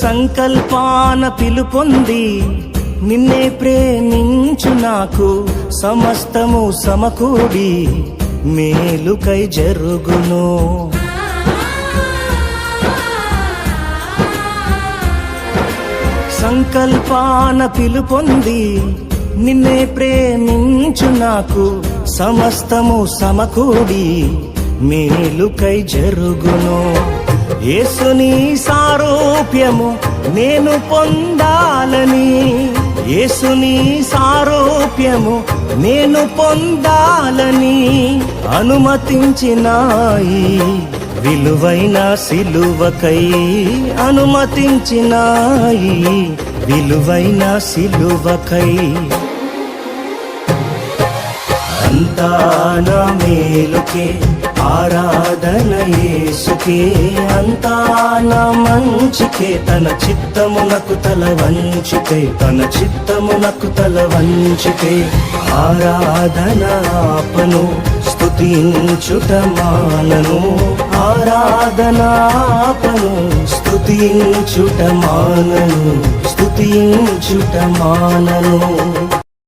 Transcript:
సంకల్పాన పిలుపొంది నిన్నే ప్రేమించు నాకు సమస్తము సమకూడి మేలుకై జరుగును. సంకల్పాన పిలుపొంది నిన్నే ప్రేమించు నాకు సమస్తము సమకూడి మేలుకై జరుగును. యేసుని సారూప్యము నేను పొందాలని, యేసుని సారూప్యము నేను పొందాలని అనుమతించినాయి విలువైన సిలువకై, అనుమతించినాయి విలువైన సిలువకై. అంతా నా మేలుకే ఆరాధన యేసుకే, అంతా నా మంచికే తన చిత్తమునకు తల వంచితే, తన చిత్తమునకు తల వంచితే ఆరాధన ఆపను స్తుతించుట మానను, ఆరాధన ఆపను స్తుతించుట మానను, స్తుతించుట మానను.